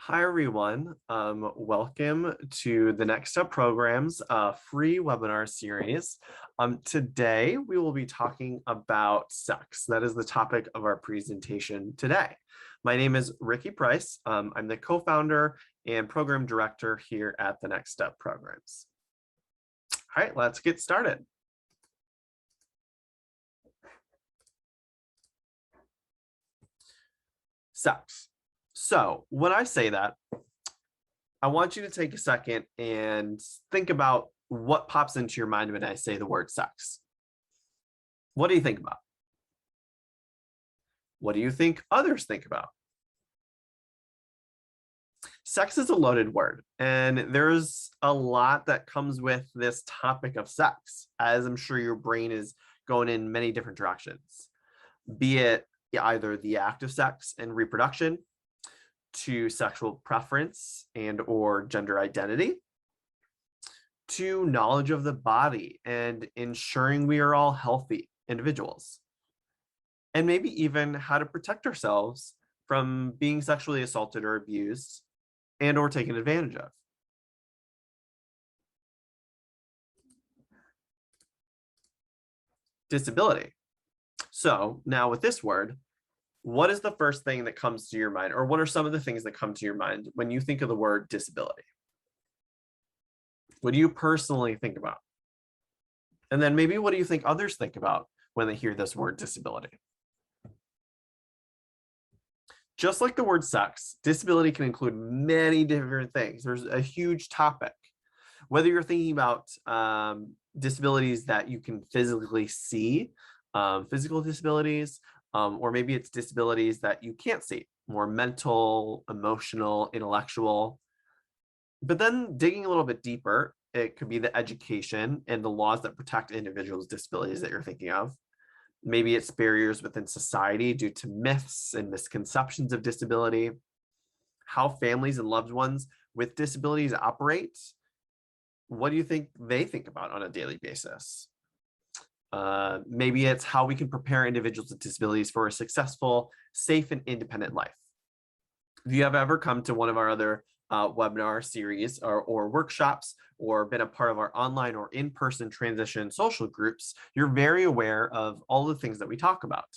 Hi, everyone. Welcome to the Next Step Program's free webinar series. Today, we will be talking about sex. That is the topic of our presentation today. My name is Ricky Price. I'm the co-founder and program director here at the Next Step Programs. All right, let's get started. Sex. So when I say that, I want you to take a second and think about what pops into your mind when I say the word sex. What do you think about? What do you think others think about? Sex is a loaded word, and there's a lot that comes with this topic of sex, as I'm sure your brain is going in many different directions, be it either the act of sex and reproduction, to sexual preference and or gender identity, to knowledge of the body and ensuring we are all healthy individuals, and maybe even how to protect ourselves from being sexually assaulted or abused and or taken advantage of. Disability. So now with this word, what is the first thing that comes to your mind, or what are some of the things that come to your mind when you think of the word disability? What do you personally think about? And then maybe what do you think others think about when they hear this word disability? Just like the word sex, disability can include many different things. There's a huge topic. Whether you're thinking about disabilities that you can physically see, physical disabilities, or maybe it's disabilities that you can't see, more mental, emotional, intellectual. But then digging a little bit deeper, it could be the education and the laws that protect individuals' disabilities that you're thinking of. Maybe it's barriers within society due to myths and misconceptions of disability, how families and loved ones with disabilities operate. What do you think they think about on a daily basis? Maybe it's how we can prepare individuals with disabilities for a successful, safe, and independent life. If you have ever come to one of our other webinar series or workshops, or been a part of our online or in-person transition social groups, you're very aware of all the things that we talk about,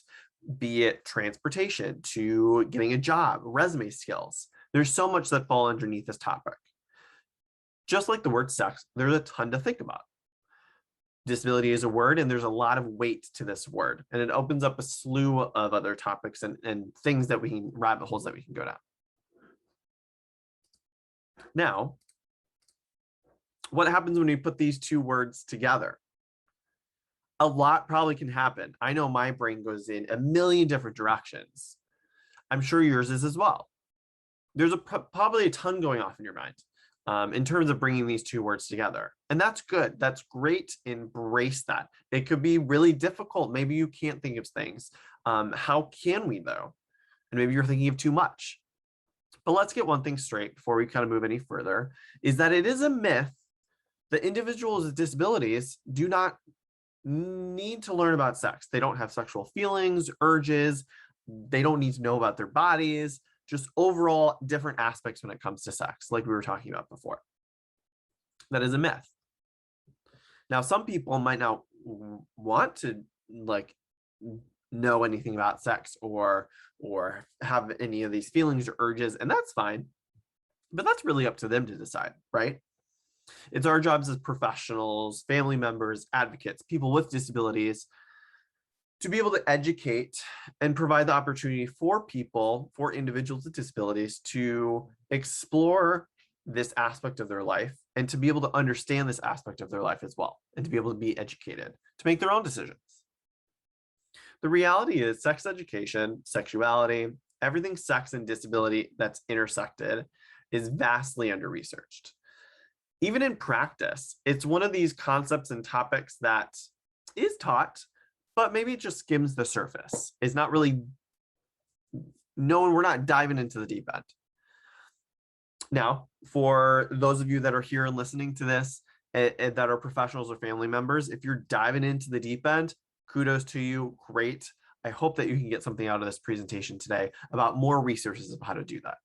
be it transportation to getting a job, resume skills. There's so much that fall underneath this topic. Just like the word sex, there's a ton to think about. Disability is a word, and there's a lot of weight to this word, and it opens up a slew of other topics and things that we can, rabbit holes that we can go down. Now, what happens when we put these two words together? A lot probably can happen. I know my brain goes in a million different directions. I'm sure yours is as well. There's probably a ton going off in your mind in terms of bringing these two words together. And that's good. That's great. Embrace that. It could be really difficult. Maybe you can't think of things. How can we, though? And maybe you're thinking of too much. But let's get one thing straight before we kind of move any further, is that it is a myth that individuals with disabilities do not need to learn about sex. They don't have sexual feelings, urges. They don't need to know about their bodies, just overall different aspects when it comes to sex, like we were talking about before. That is a myth. Now, some people might not want to know anything about sex or have any of these feelings or urges, and that's fine. But that's really up to them to decide, right? It's our jobs as professionals, family members, advocates, people with disabilities, to be able to educate and provide the opportunity for people, for individuals with disabilities, to explore this aspect of their life and to be able to understand this aspect of their life as well, and to be able to be educated to make their own decisions. The reality is sex education, sexuality, everything sex and disability that's intersected is vastly under-researched. Even in practice, it's one of these concepts and topics that is taught, but maybe it just skims the surface. It's not really known. We're not diving into the deep end. Now, for those of you that are here and listening to this, that are professionals or family members, if you're diving into the deep end, kudos to you. Great. I hope that you can get something out of this presentation today about more resources of how to do that.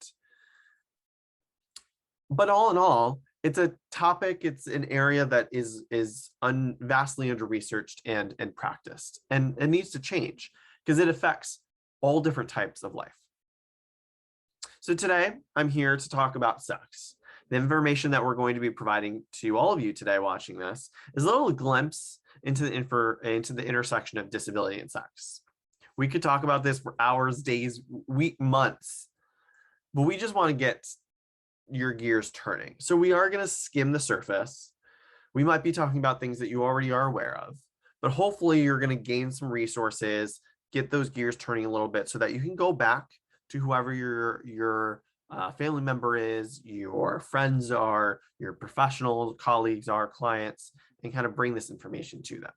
But all in all, it's a topic, it's an area that is vastly under researched and practiced, and it needs to change because it affects all different types of life. So today I'm here to talk about sex. The information that we're going to be providing to all of you today watching this is a little glimpse into the intersection of disability and sex. We could talk about this for hours, days, weeks, months, but we just want to get your gears turning. So we are going to skim the surface. We might be talking about things that you already are aware of, but hopefully you're going to gain some resources, get those gears turning a little bit so that you can go back to whoever your family member is, your friends are, your professional colleagues are, clients, and kind of bring this information to them.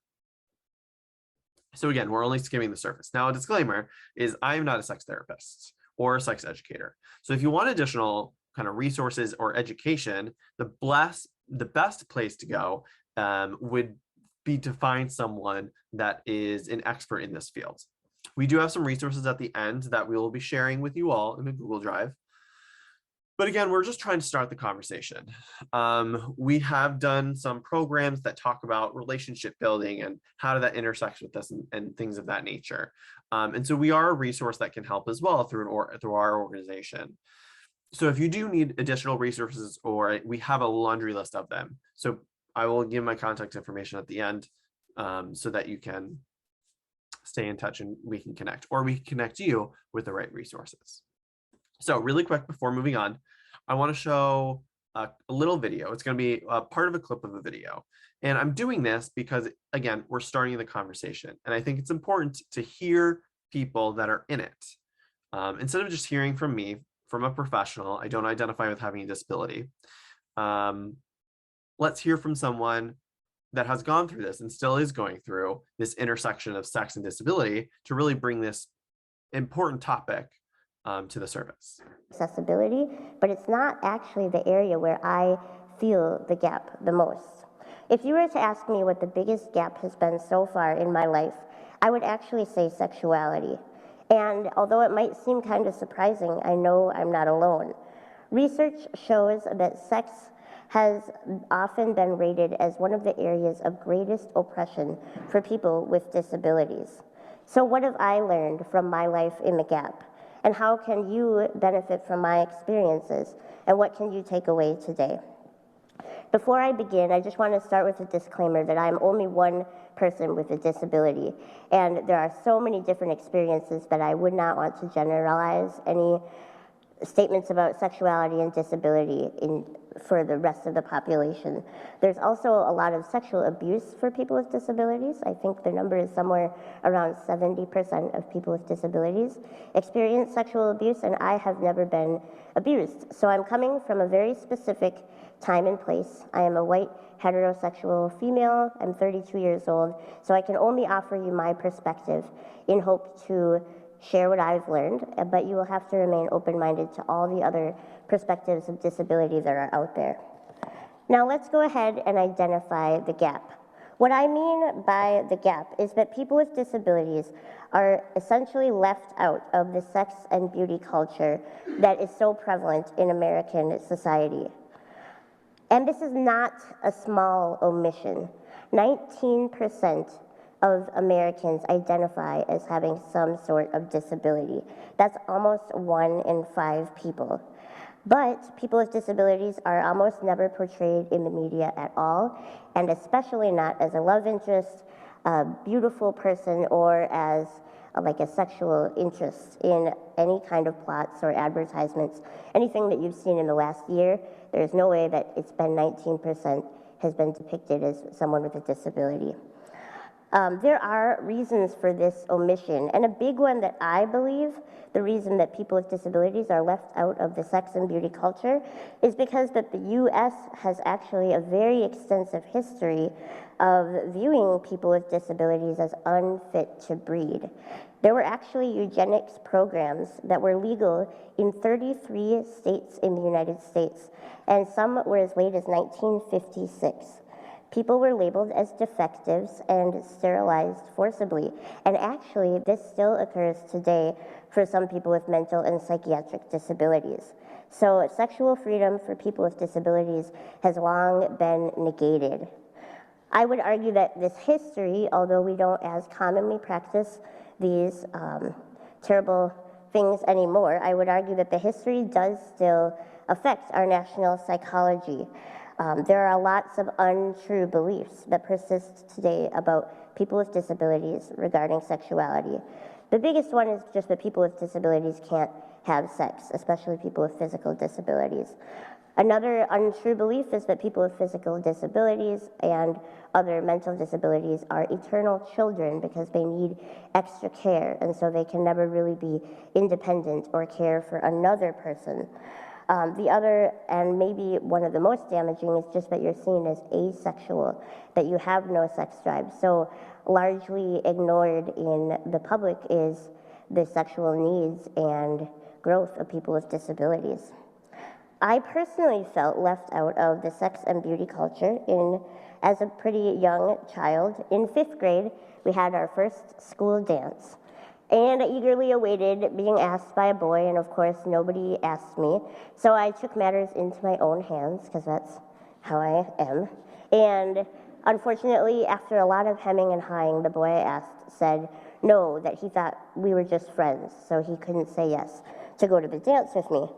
So again, we're only skimming the surface. Now, a disclaimer is I am not a sex therapist or a sex educator. So if you want additional kind of resources or education, the best place to go would be to find someone that is an expert in this field. We do have some resources at the end that we will be sharing with you all in the Google Drive. But again, we're just trying to start the conversation. We have done some programs that talk about relationship building and how that intersects with this and things of that nature. And so we are a resource that can help as well through our organization. So if you do need additional resources, or we have a laundry list of them, so I will give my contact information at the end so that you can stay in touch and we can connect, or we can connect you with the right resources. So really quick before moving on, I want to show a little video. It's going to be a part of a clip of a video. And I'm doing this because, again, we're starting the conversation. And I think it's important to hear people that are in it. Instead of just hearing from me, from a professional, I don't identify with having a disability. Let's hear from someone that has gone through this and still is going through this intersection of sex and disability to really bring this important topic to the surface. Accessibility, but it's not actually the area where I feel the gap the most. If you were to ask me what the biggest gap has been so far in my life, I would actually say sexuality. And although it might seem kind of surprising, I know I'm not alone. Research shows that sex has often been rated as one of the areas of greatest oppression for people with disabilities. So what have I learned from my life in the gap? And how can you benefit from my experiences? And what can you take away today? Before I begin, I just want to start with a disclaimer that I'm only one person with a disability. And there are so many different experiences that I would not want to generalize any statements about sexuality and disability for the rest of the population. There's also a lot of sexual abuse for people with disabilities. I think the number is somewhere around 70% of people with disabilities experience sexual abuse, and I have never been abused. So I'm coming from a very specific time and place. I am a white heterosexual female. I'm 32 years old, so I can only offer you my perspective in hope to share what I've learned, but you will have to remain open-minded to all the other perspectives of disability that are out there. Now let's go ahead and identify the gap. What I mean by the gap is that people with disabilities are essentially left out of the sex and beauty culture that is so prevalent in American society. And this is not a small omission. 19% of Americans identify as having some sort of disability. That's almost 1 in 5 people. But people with disabilities are almost never portrayed in the media at all, and especially not as a love interest, a beautiful person, or as like a sexual interest in any kind of plots or advertisements. Anything that you've seen in the last year, there's no way that it's been 19% has been depicted as someone with a disability. There are reasons for this omission, and a big one that I believe the reason that people with disabilities are left out of the sex and beauty culture is because that the U.S. has actually a very extensive history of viewing people with disabilities as unfit to breed. There were actually eugenics programs that were legal in 33 states in the United States, and some were as late as 1956. people were labeled as defectives and sterilized forcibly. And actually, this still occurs today for some people with mental and psychiatric disabilities. So sexual freedom for people with disabilities has long been negated. I would argue that this history, although we don't as commonly practice these terrible things anymore, I would argue that the history does still affect our national psychology. There are lots of untrue beliefs that persist today about people with disabilities regarding sexuality. The biggest one is just that people with disabilities can't have sex, especially people with physical disabilities. Another untrue belief is that people with physical disabilities and other mental disabilities are eternal children because they need extra care, and so they can never really be independent or care for another person. The other, and maybe one of the most damaging, is just that you're seen as asexual, that you have no sex drive. So largely ignored in the public is the sexual needs and growth of people with disabilities. I personally felt left out of the sex and beauty culture as a pretty young child. In 5th grade, we had our first school dance. And I eagerly awaited being asked by a boy, and of course, nobody asked me. So I took matters into my own hands, because that's how I am. And unfortunately, after a lot of hemming and hawing, the boy I asked said no, that he thought we were just friends, so he couldn't say yes to go to the dance with me.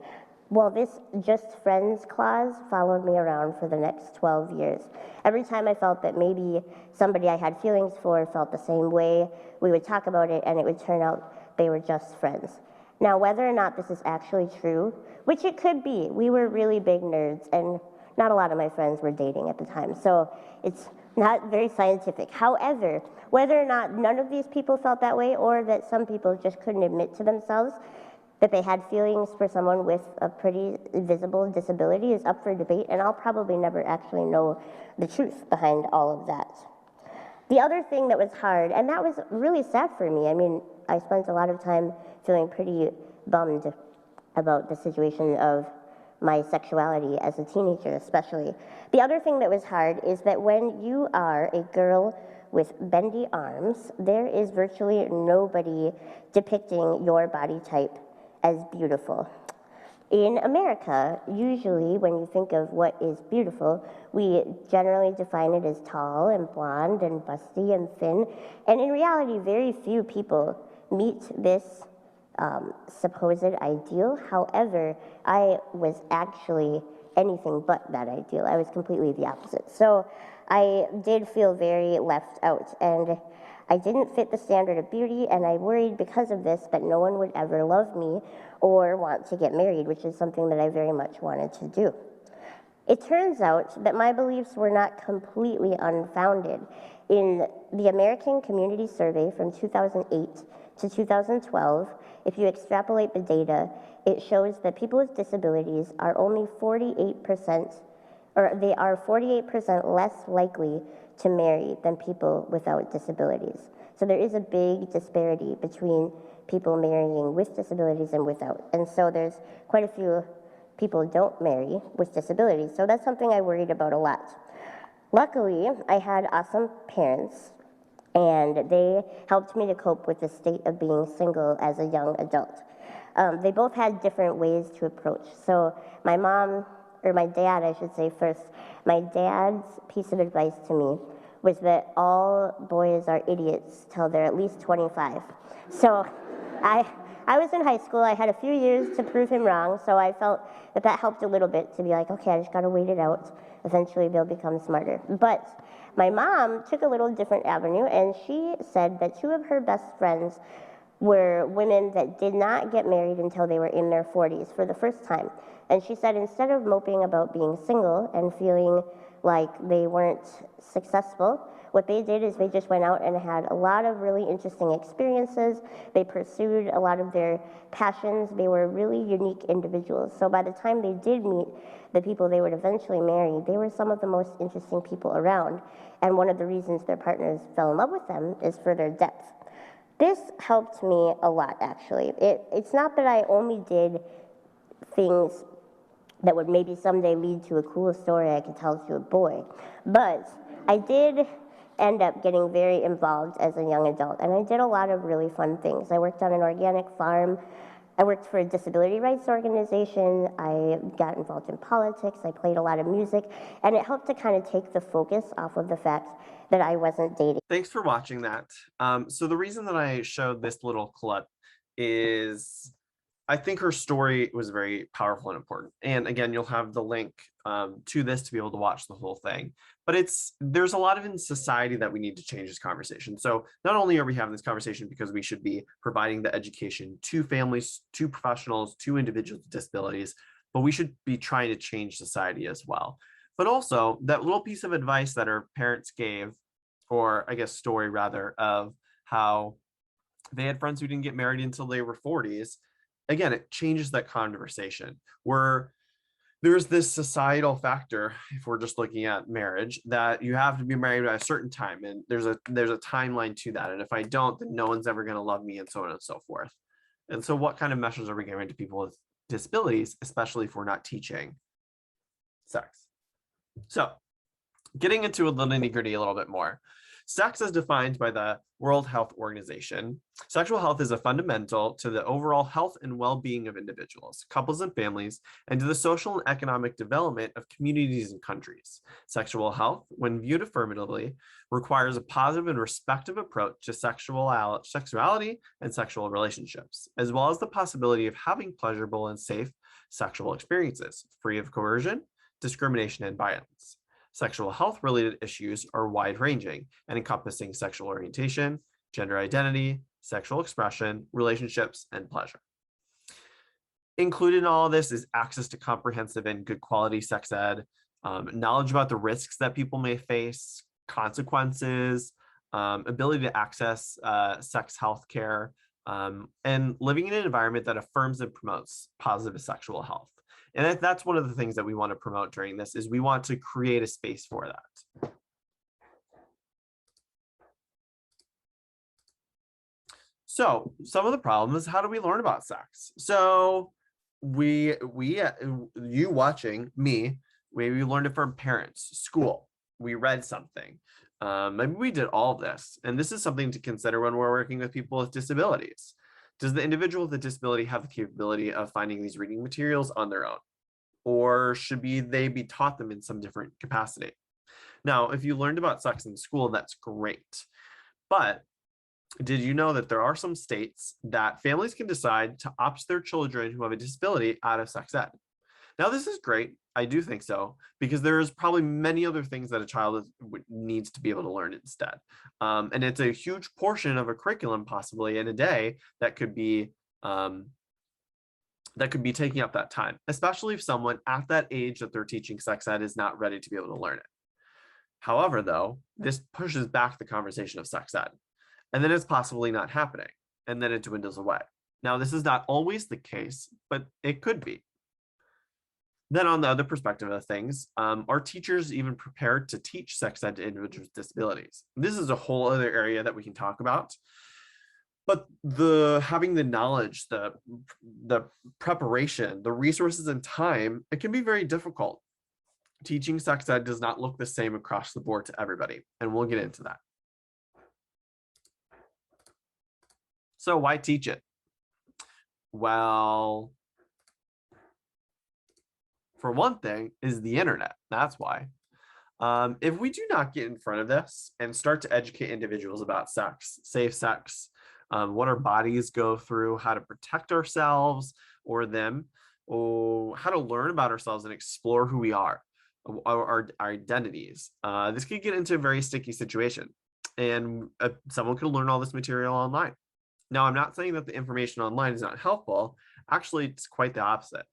Well, this just friends clause followed me around for the next 12 years. Every time I felt that maybe somebody I had feelings for felt the same way, we would talk about it and it would turn out they were just friends. Now, whether or not this is actually true, which it could be, we were really big nerds and not a lot of my friends were dating at the time, so it's not very scientific. However, whether or not none of these people felt that way or that some people just couldn't admit to themselves that they had feelings for someone with a pretty visible disability is up for debate, and I'll probably never actually know the truth behind all of that. The other thing that was hard, and that was really sad for me, I mean, I spent a lot of time feeling pretty bummed about the situation of my sexuality as a teenager, especially. The other thing that was hard is that when you are a girl with bendy arms, there is virtually nobody depicting your body type as beautiful. In America, usually when you think of what is beautiful, we generally define it as tall and blonde and busty and thin, and in reality, very few people meet this supposed ideal. However, I was actually anything but that ideal. I was completely the opposite. So I did feel very left out, and I didn't fit the standard of beauty, and I worried because of this that no one would ever love me or want to get married, which is something that I very much wanted to do. It turns out that my beliefs were not completely unfounded. In the American Community Survey from 2008 to 2012, if you extrapolate the data, it shows that people with disabilities are only 48%, or they are 48% less likely to marry than people without disabilities. So there is a big disparity between people marrying with disabilities and without. And so there's quite a few people don't marry with disabilities. So that's something I worried about a lot. Luckily, I had awesome parents, and they helped me to cope with the state of being single as a young adult. They both had different ways to approach. So my mom, or my dad, I should say first, my dad's piece of advice to me was that all boys are idiots till they're at least 25. So I was in high school. I had a few years to prove him wrong, so I felt that that helped a little bit to be like, okay, I just gotta wait it out. Eventually they'll become smarter. But my mom took a little different avenue, and she said that 2 of her best friends were women that did not get married until they were in their 40s for the first time. And she said instead of moping about being single and feeling like they weren't successful, what they did is they just went out and had a lot of really interesting experiences. They pursued a lot of their passions. They were really unique individuals. So by the time they did meet the people they would eventually marry, they were some of the most interesting people around. And one of the reasons their partners fell in love with them is for their depth. This helped me a lot, actually. It's not that I only did things that would maybe someday lead to a cool story I could tell to a boy, but I did end up getting very involved as a young adult, and I did a lot of really fun things. I worked on an organic farm. I worked for a disability rights organization. I got involved in politics. I played a lot of music, and it helped to kind of take the focus off of the fact that I wasn't dating. Thanks for watching that. So the reason that I showed this little clip is I think her story was very powerful and important. And again, you'll have the link to this to be able to watch the whole thing. But there's a lot of in society that we need to change this conversation. So not only are we having this conversation because we should be providing the education to families, to professionals, to individuals with disabilities, but we should be trying to change society as well. But also that little piece of advice that her parents gave, or I guess story rather, of how they had friends who didn't get married until they were 40s. Again, it changes that conversation where there's this societal factor, if we're just looking at marriage, that you have to be married at a certain time, and there's a timeline to that, and if I don't, then no one's ever going to love me, and so on and so forth. And so what kind of messages are we giving to people with disabilities, especially if we're not teaching sex? So getting into the nitty-gritty a little bit more. Sex as defined by the World Health Organization. Sexual health is a fundamental to the overall health and well-being of individuals, couples and families, and to the social and economic development of communities and countries. Sexual health, when viewed affirmatively, requires a positive and respectful approach to sexuality and sexual relationships, as well as the possibility of having pleasurable and safe sexual experiences, free of coercion, discrimination, and violence. Sexual health-related issues are wide-ranging and encompassing sexual orientation, gender identity, sexual expression, relationships, and pleasure. Included in all of this is access to comprehensive and good quality sex ed, knowledge about the risks that people may face, consequences, ability to access sex health care, and living in an environment that affirms and promotes positive sexual health. And that's one of the things that we want to promote during this, is we want to create a space for that. So some of the problems, how do we learn about sex? So you watching me, maybe we learned it from parents, school, we read something. Maybe we did all of this. And this is something to consider when we're working with people with disabilities. Does the individual with a disability have the capability of finding these reading materials on their own? Or should they be taught them in some different capacity? Now, if you learned about sex in school, that's great. But did you know that there are some states that families can decide to opt their children who have a disability out of sex ed? Now, this is great. I do think so, because there's probably many other things that a child needs to be able to learn instead. And it's a huge portion of a curriculum possibly in a day that could be taking up that time, especially if someone at that age that they're teaching sex ed is not ready to be able to learn it. However, though, this pushes back the conversation of sex ed, and then it's possibly not happening, and then it dwindles away. Now, this is not always the case, but it could be. Then on the other perspective of things, are teachers even prepared to teach sex ed to individuals with disabilities? This is a whole other area that we can talk about. But having the knowledge, the preparation, the resources and time, it can be very difficult. Teaching sex ed does not look the same across the board to everybody, and we'll get into that. So why teach it? Well, for one thing, is the internet. That's why. If we do not get in front of this and start to educate individuals about sex, safe sex, what our bodies go through, how to protect ourselves or them, or how to learn about ourselves and explore who we are, our identities. This could get into a very sticky situation, and someone could learn all this material online. Now, I'm not saying that the information online is not helpful. Actually, it's quite the opposite.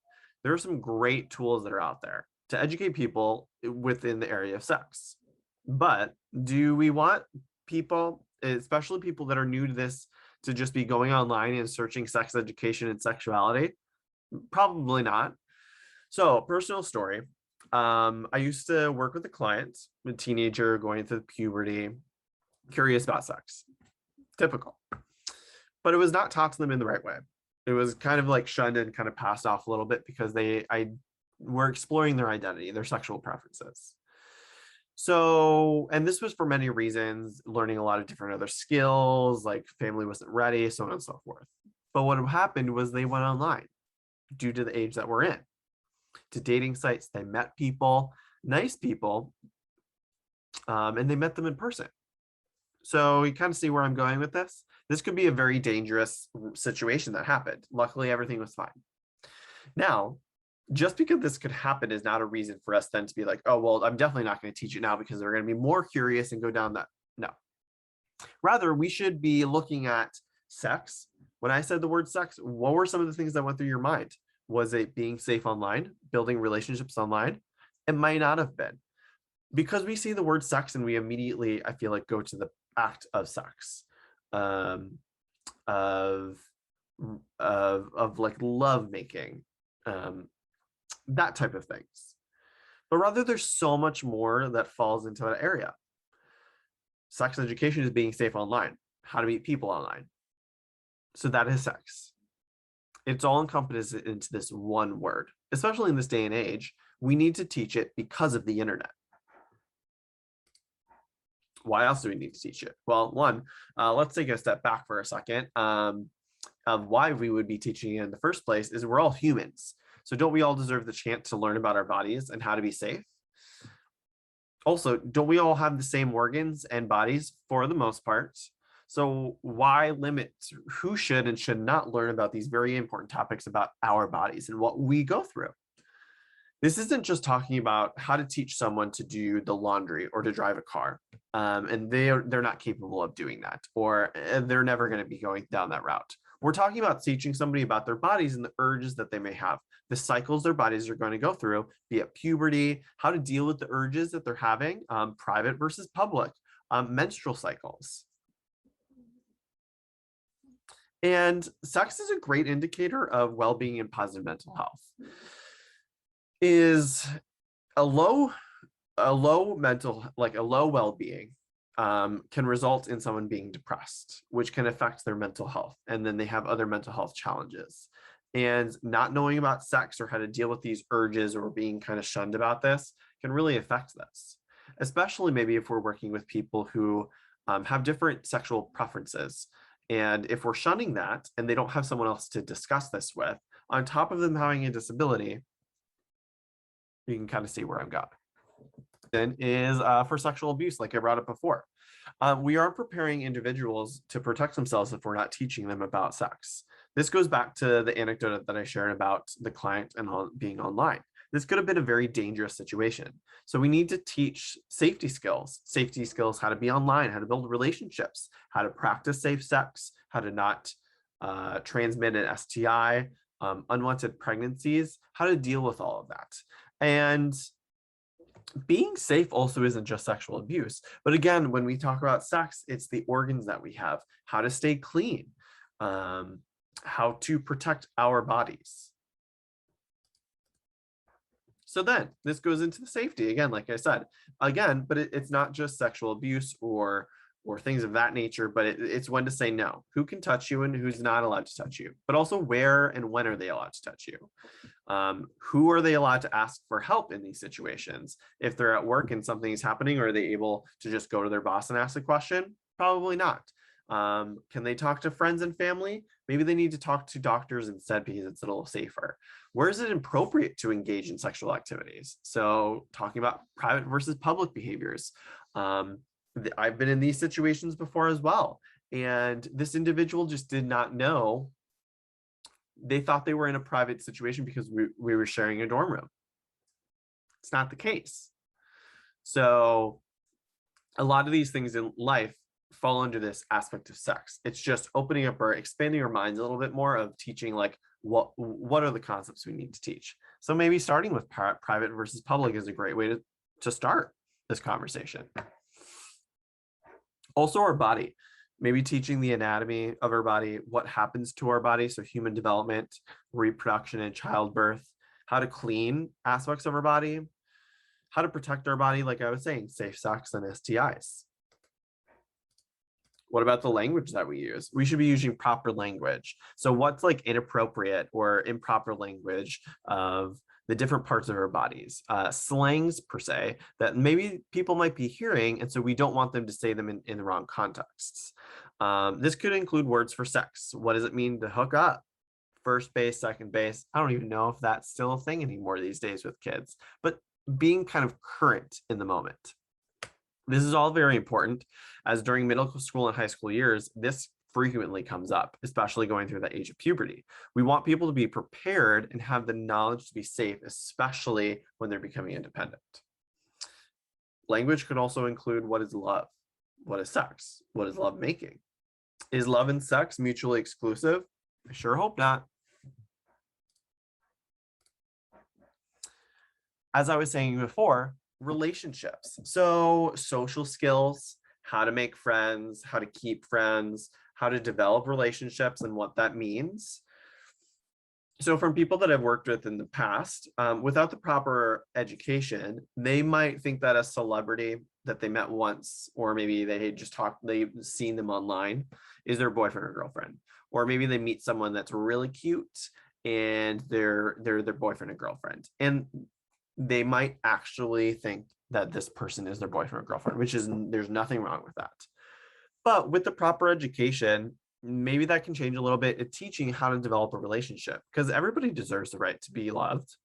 There are some great tools that are out there to educate people within the area of sex. But do we want people, especially people that are new to this, to just be going online and searching sex education and sexuality? Probably not. So, personal story. I used to work with a client, a teenager going through puberty, curious about sex. Typical. But it was not taught to them in the right way. It was kind of like shunned and kind of passed off a little bit because were exploring their identity, their sexual preferences. So, and this was for many reasons, learning a lot of different other skills, like family wasn't ready, so on and so forth. But what happened was they went online due to the age that we're in, to dating sites. They met people, nice people, and they met them in person. So you kind of see where I'm going with this. This could be a very dangerous situation that happened. Luckily, everything was fine. Now, just because this could happen is not a reason for us then to be like, oh, well, I'm definitely not going to teach it now because they're going to be more curious and go down that. No. Rather, we should be looking at sex. When I said the word sex, what were some of the things that went through your mind? Was it being safe online, building relationships online? It might not have been. Because we see the word sex and we immediately, I feel like, go to the act of sex, of like love making, that type of things. But rather, there's so much more that falls into that area. Sex education is being safe online, how to meet people online. So that is sex. It's all encompassed into this one word. Especially in this day and age, we need to teach it because of the internet. Why else do we need to teach it? Well, one, let's take a step back for a second. Of why we would be teaching it in the first place is we're all humans. So don't we all deserve the chance to learn about our bodies and how to be safe? Also, don't we all have the same organs and bodies for the most part? So why limit who should and should not learn about these very important topics about our bodies and what we go through? This isn't just talking about how to teach someone to do the laundry or to drive a car. And they're not capable of doing that, or they're never going to be going down that route. We're talking about teaching somebody about their bodies and the urges that they may have, the cycles their bodies are going to go through, be it puberty, how to deal with the urges that they're having, private versus public, menstrual cycles. And sex is a great indicator of well-being and positive mental health. Is a low mental, like a low well-being, can result in someone being depressed, which can affect their mental health. And then they have other mental health challenges. And not knowing about sex or how to deal with these urges or being kind of shunned about this can really affect this, especially maybe if we're working with people who have different sexual preferences. And if we're shunning that and they don't have someone else to discuss this with, on top of them having a disability, you can kind of see where I'm going. Then is for sexual abuse, like I brought up before. We are preparing individuals to protect themselves if we're not teaching them about sex. This goes back to the anecdote that I shared about the client and being online. This could have been a very dangerous situation. So we need to teach safety skills, how to be online, how to build relationships, how to practice safe sex, how to not transmit an STI, unwanted pregnancies, how to deal with all of that. And being safe also isn't just sexual abuse. But again, when we talk about sex, it's the organs that we have, how to stay clean, how to protect our bodies. So then this goes into the safety again, like I said, again, but it's not just sexual abuse or things of that nature, but it's when to say no, who can touch you and who's not allowed to touch you, but also where and when are they allowed to touch you? Who are they allowed to ask for help in these situations? If they're at work and something's happening, are they able to just go to their boss and ask a question? Probably not. Can they talk to friends and family? Maybe they need to talk to doctors instead because it's a little safer. Where is it appropriate to engage in sexual activities? So talking about private versus public behaviors. I've been in these situations before as well. And this individual just did not know. They thought they were in a private situation because we were sharing a dorm room. It's not the case. So a lot of these things in life fall under this aspect of sex. It's just opening up or expanding our minds a little bit more of teaching, like what are the concepts we need to teach. So maybe starting with private versus public is a great way to start this conversation. Also our body, maybe teaching the anatomy of our body, what happens to our body, so human development, reproduction and childbirth, how to clean aspects of our body, how to protect our body, like I was saying, safe sex and STIs. What about the language that we use? We should be using proper language. So what's like inappropriate or improper language of the different parts of our bodies, slangs per se, that maybe people might be hearing, and so we don't want them to say them in the wrong contexts. This could include words for sex. What does it mean to hook up? First base, second base. I don't even know if that's still a thing anymore these days with kids, but being kind of current in the moment. This is all very important, as during middle school and high school years, this frequently comes up, especially going through the age of puberty. We want people to be prepared and have the knowledge to be safe, especially when they're becoming independent. Language could also include, what is love? What is sex? What is love making? Is love and sex mutually exclusive? I sure hope not. As I was saying before, relationships. So social skills, how to make friends, how to keep friends, how to develop relationships and what that means. So from people that I've worked with in the past, without the proper education, they might think that a celebrity that they met once, or maybe they just talked, they've seen them online, is their boyfriend or girlfriend. Or maybe they meet someone that's really cute and they're their boyfriend and girlfriend. And they might actually think that this person is their boyfriend or girlfriend, which is, there's nothing wrong with that. But with the proper education, maybe that can change a little bit at teaching how to develop a relationship, because everybody deserves the right to be loved.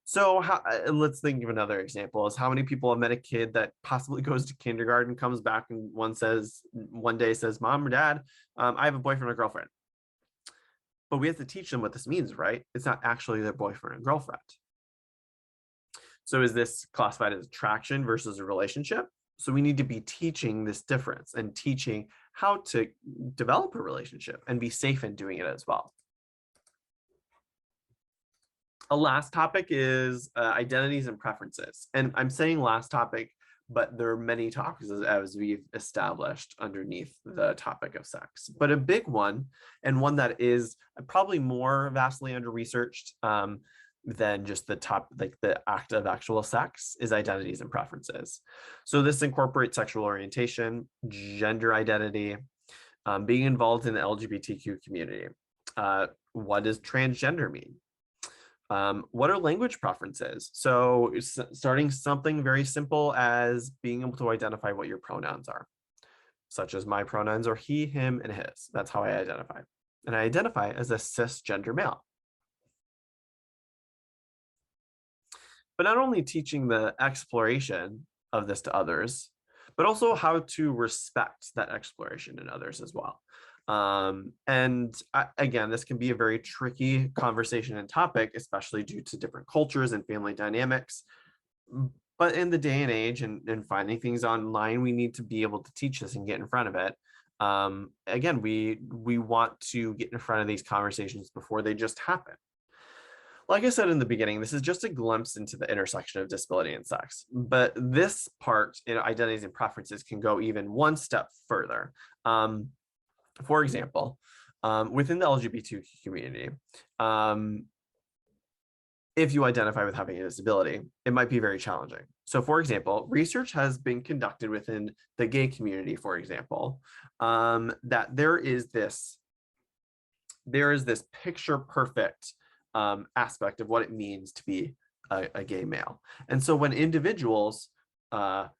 So let's think of another example, is how many people have met a kid that possibly goes to kindergarten, comes back, and one day says, Mom or Dad, I have a boyfriend or girlfriend. But we have to teach them what this means, right? It's not actually their boyfriend and girlfriend. So is this classified as attraction versus a relationship? So we need to be teaching this difference and teaching how to develop a relationship and be safe in doing it as well. A last topic is identities and preferences. And I'm saying last topic, but there are many topics as we've established underneath the topic of sex. But a big one, and one that is probably more vastly under-researched than just the act of actual sex, is identities and preferences. So this incorporates sexual orientation, gender identity, being involved in the LGBTQ community. What does transgender mean? What are language preferences? So starting something very simple as being able to identify what your pronouns are, such as my pronouns are he, him, and his. That's how I identify. And I identify as a cisgender male. But not only teaching the exploration of this to others, but also how to respect that exploration in others as well. Again, this can be a very tricky conversation and topic, especially due to different cultures and family dynamics. But in the day and age and finding things online, we need to be able to teach this and get in front of it. Again, we want to get in front of these conversations before they just happen. Like I said in the beginning, this is just a glimpse into the intersection of disability and sex. But this part in identities and preferences can go even one step further. For example, within the LGBT community, if you identify with having a disability, it might be very challenging. So for example, research has been conducted within the gay community, for example, that there is this picture perfect aspect of what it means to be a gay male. And so when individuals are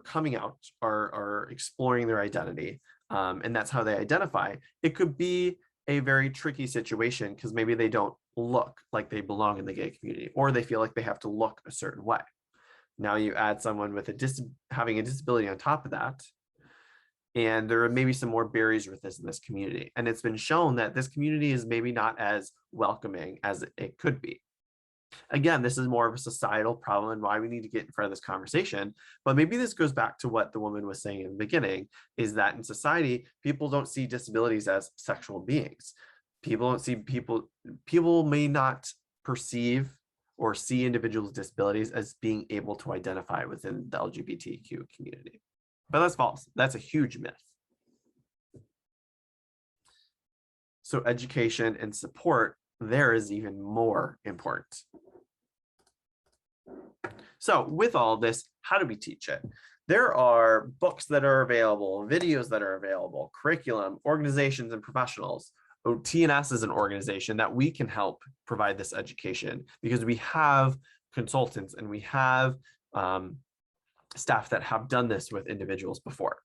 coming out, are exploring their identity, and that's how they identify, it could be a very tricky situation because maybe they don't look like they belong in the gay community, or they feel like they have to look a certain way. Now you add someone with having a disability on top of that, and there are maybe some more barriers with this in this community. And it's been shown that this community is maybe not as welcoming as it could be. Again, this is more of a societal problem and why we need to get in front of this conversation. But maybe this goes back to what the woman was saying in the beginning, is that in society, people don't see disabilities as sexual beings. People don't see people may not perceive or see individuals with disabilities as being able to identify within the LGBTQ community. But that's false. That's a huge myth. So education and support there is even more important. So with all this, how do we teach it? There are books that are available, videos that are available, curriculum, organizations, and professionals TNS is an organization that we can help provide this education because we have consultants and we have staff that have done this with individuals before.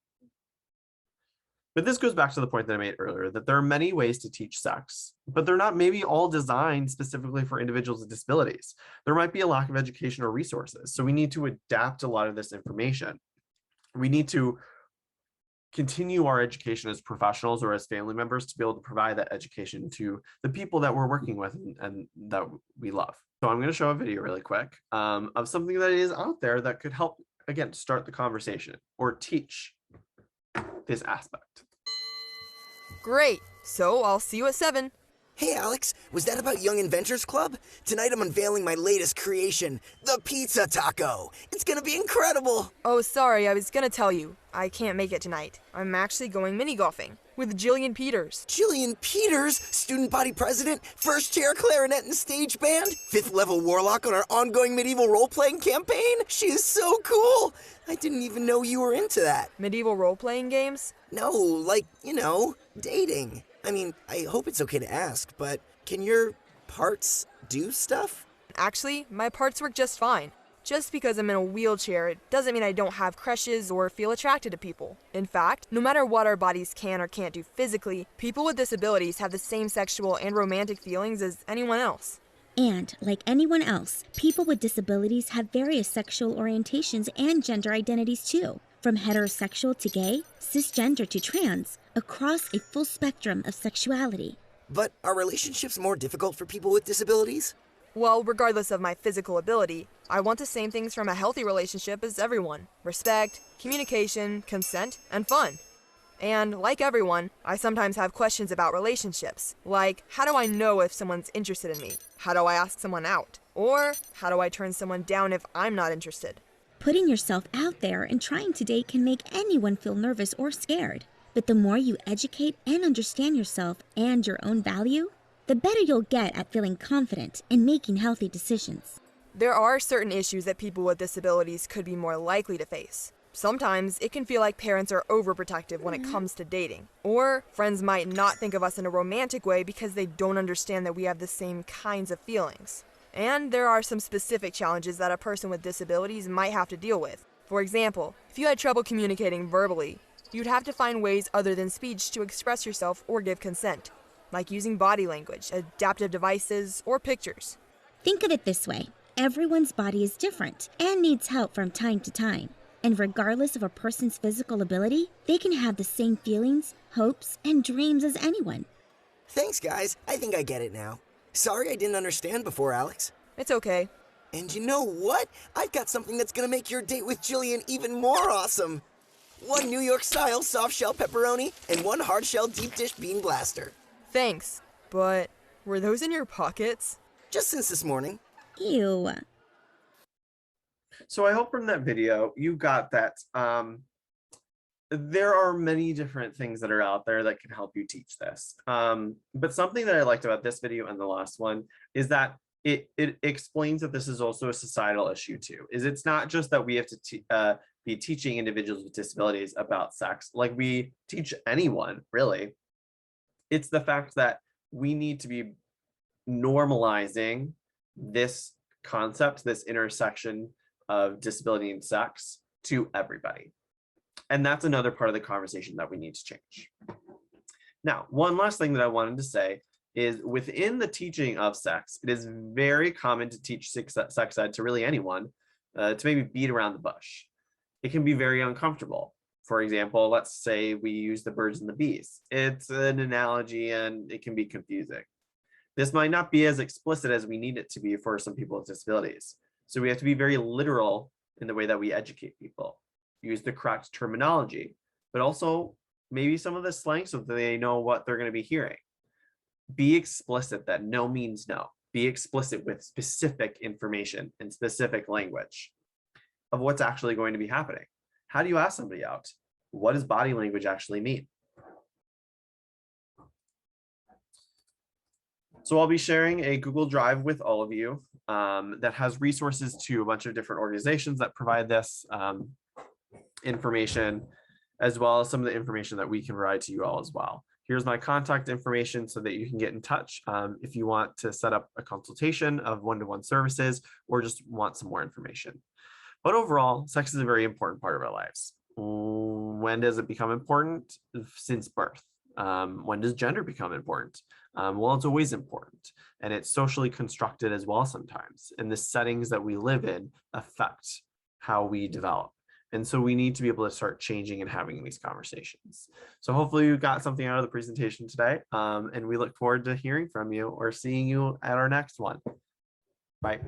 But this goes back to the point that I made earlier, that there are many ways to teach sex, but they're not maybe all designed specifically for individuals with disabilities. There might be a lack of education or resources. So we need to adapt a lot of this information. We need to continue our education as professionals or as family members to be able to provide that education to the people that we're working with and that we love. So I'm going to show a video really quick of something that is out there that could help, again, start the conversation or teach this aspect. Great. So I'll see you at 7. Hey Alex, was that about Young Inventors Club? Tonight I'm unveiling my latest creation, the pizza taco. It's gonna be incredible. Oh, sorry, I was gonna tell you. I can't make it tonight. I'm actually going mini golfing with Jillian Peters. Jillian Peters, student body president, first chair clarinet and stage band, 5th level warlock on our ongoing medieval role-playing campaign. She is so cool. I didn't even know you were into that. Medieval role-playing games? No, like, dating. I mean, I hope it's okay to ask, but can your parts do stuff? Actually, my parts work just fine. Just because I'm in a wheelchair, it doesn't mean I don't have crushes or feel attracted to people. In fact, no matter what our bodies can or can't do physically, people with disabilities have the same sexual and romantic feelings as anyone else. And, like anyone else, people with disabilities have various sexual orientations and gender identities too. From heterosexual to gay, cisgender to trans, across a full spectrum of sexuality. But are relationships more difficult for people with disabilities? Well, regardless of my physical ability, I want the same things from a healthy relationship as everyone. Respect, communication, consent, and fun. And like everyone, I sometimes have questions about relationships, like how do I know if someone's interested in me? How do I ask someone out? Or how do I turn someone down if I'm not interested? Putting yourself out there and trying to date can make anyone feel nervous or scared. But the more you educate and understand yourself and your own value, the better you'll get at feeling confident and making healthy decisions. There are certain issues that people with disabilities could be more likely to face. Sometimes it can feel like parents are overprotective when it comes to dating. Or friends might not think of us in a romantic way because they don't understand that we have the same kinds of feelings. And there are some specific challenges that a person with disabilities might have to deal with. For example, if you had trouble communicating verbally, you'd have to find ways other than speech to express yourself or give consent, like using body language, adaptive devices, or pictures. Think of it this way. Everyone's body is different and needs help from time to time. And regardless of a person's physical ability, they can have the same feelings, hopes, and dreams as anyone. Thanks, guys. I think I get it now. Sorry I didn't understand before, Alex. It's okay. And you know what? I've got something that's gonna make your date with Jillian even more awesome. 1 New York-style soft-shell pepperoni and 1 hard-shell deep-dish bean blaster. Thanks, but were those in your pockets? Just since this morning. Ew. So I hope from that video you got that there are many different things that are out there that can help you teach this. But something that I liked about this video and the last one is that it explains that this is also a societal issue too. It's not just that we have to be teaching individuals with disabilities about sex like we teach anyone, really. It's the fact that we need to be normalizing this concept, this intersection of disability and sex to everybody. And that's another part of the conversation that we need to change. Now, one last thing that I wanted to say is within the teaching of sex, it is very common to teach sex ed to really anyone to maybe beat around the bush. It can be very uncomfortable. For example, let's say we use the birds and the bees. It's an analogy and it can be confusing. This might not be as explicit as we need it to be for some people with disabilities. So we have to be very literal in the way that we educate people. Use the correct terminology, but also maybe some of the slang so that they know what they're going to be hearing. Be explicit that no means no. Be explicit with specific information and specific language of what's actually going to be happening. How do you ask somebody out? What does body language actually mean? So I'll be sharing a Google Drive with all of you that has resources to a bunch of different organizations that provide this information, as well as some of the information that we can provide to you all as well. Here's my contact information so that you can get in touch if you want to set up a consultation of one-to-one services or just want some more information. But overall, sex is a very important part of our lives. When does it become important? Since birth. When does gender become important? Well, it's always important, and it's socially constructed as well sometimes. And the settings that we live in affect how we develop. And so we need to be able to start changing and having these conversations. So hopefully you got something out of the presentation today, and we look forward to hearing from you or seeing you at our next one. Bye.